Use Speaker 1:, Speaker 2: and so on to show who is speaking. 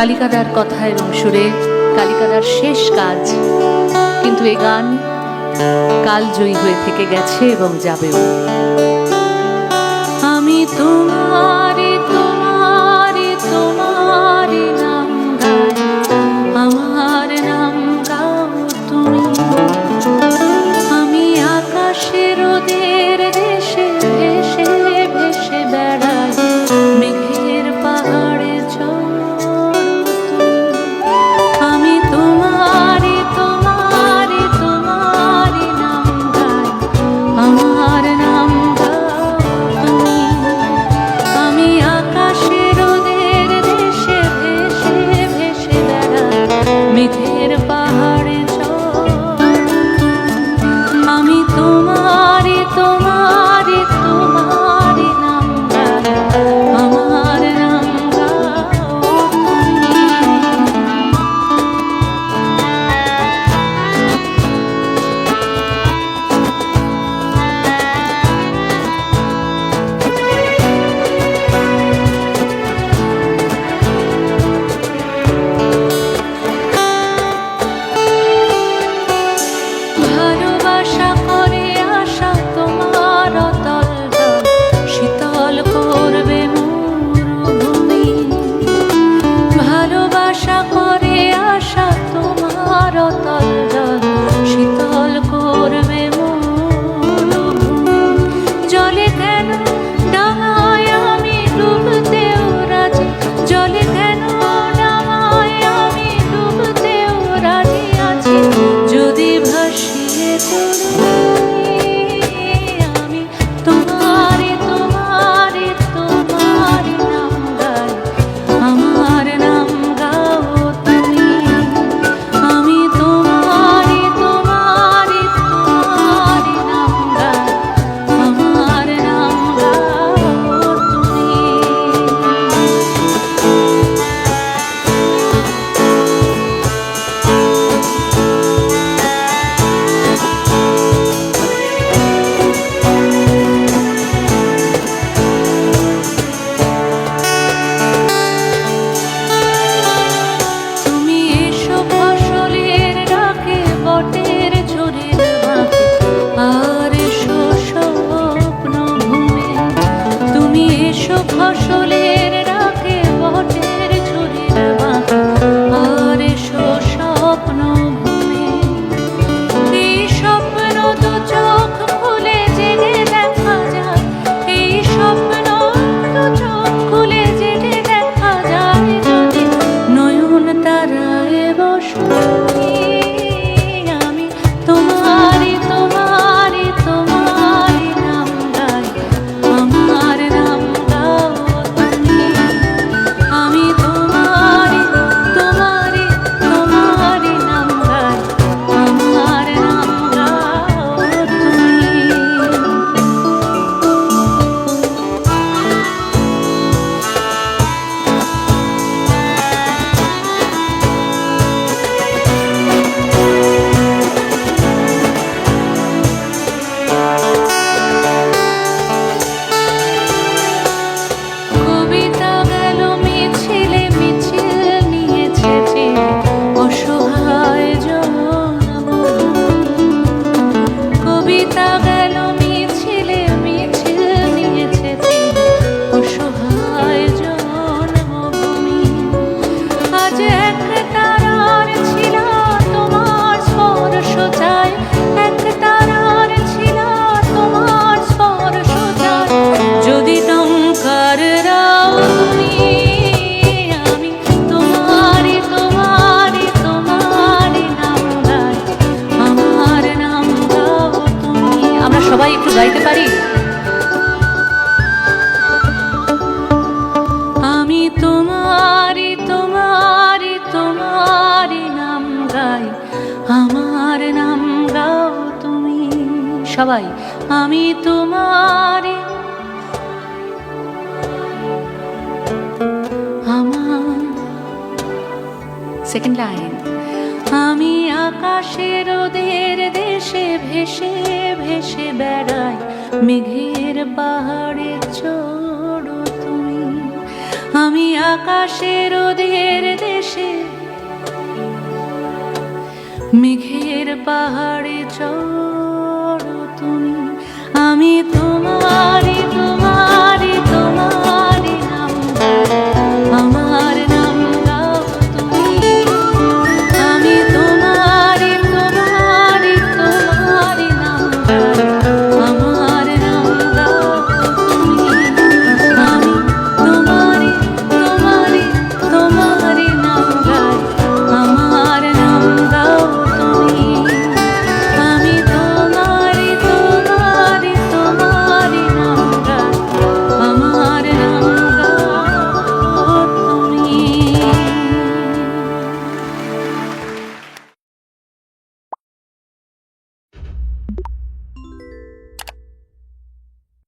Speaker 1: কালিকাদার কথা এবং সুরে কালিকাদার শেষ কাজ, কিন্তু এই গান কালজয়ী হয়ে থেকে গেছে এবং যাবেও। আমি তোমারে তোমারে তোমারে নাম গাই, আমার নাম গাও তুমি। আমি আকাশের ওদের দেশে ভেসে ভেসে বেড়াই, মেঘের পাহাড়ে চড় তুমি। আমি তোমারে তোমারে তোমারে নাম গাই, আমার নাম গাও তুমি। আমি আকাশের ওদের দেশে ভেসে ভেসে বেড়াই, মেঘের পাহাড়ে আমি তোমারে তোমারে তোমারে নাম গাই, আমার নাম গাও তুমি। ভালোবাসা করে আশা তোমার অতল জল, শীতল করবে মরুভূমি। ভালোবাসা করে আশা তোমার অতল জল, শীতল করবে মরুভূমি। জলে কেন ডাঙায় আমি ডুবতেও রাজি, জলে কেন ডাঙায় আমি ডুবতেও রাজি আছি। যদি ভাসিয়ে আমি তোমারে তোমারে তোমারে নাম গাই, আমার নাম গাও তুমি। আমি তোমারে তোমারে তোমারে নাম গাই, আমার নাম গাও তুমি। তুমি এসো ফসলের ডাকে, বটের ঝুড়ির বাঁকে, আর এসো স্বপ্ন ঘুমে। তুমি এসো ফসলের ডাকে, বটের ঝুড়ির বাঁকে, আর এসো স্বপ্ন ঘুমে। এই স্বপ্ন তো চোখ খুলে জেগে দেখা যায়, এই স্বপ্ন তো চোখ খুলে জেগে দেখা যায়। যদি নয়ন তারায় বসি, আমি তোমারে তোমারে তোমারে নাম গাই, আমার নাম গাও তুমি। আমি তোমারে তোমারে তোমারে নাম গাই, আমার নাম গাও তুমি। কবিতা গেল মিছিলে মিছিল নিয়েছে যে অসহায় জনমভূমি। কবিতা গেল মিছিলে মিছিল নিয়েছে যে অসহায় জন্মভূমি। আজ এক তারার ছিল তোমার স্পর্শ চাই, এক তারার ছিল তোমার স্পর্শ চাই। যদি টঙ্কার রাও তুমি, আমি তোমারে তোমারে তোমারে নাম গাই, আমার নাম গাও তুমি। আমরা সবাই একটু গাইতে পারি। আমি তোমারে তোমারে তোমারে নাম গাই, আমার নাম গাও তুমি। সবাই আমি তোমারে আমার। Second line. আমি আকাশের ওদের দেশে ভেসে ভেসে বেড়াই, মেঘের পাহাড়ে চড়ো তুমি। আমি আমি আকাশের ওদের দেশে, মেঘের পাহাড়ে চড়ো তুমি, আমি তোমার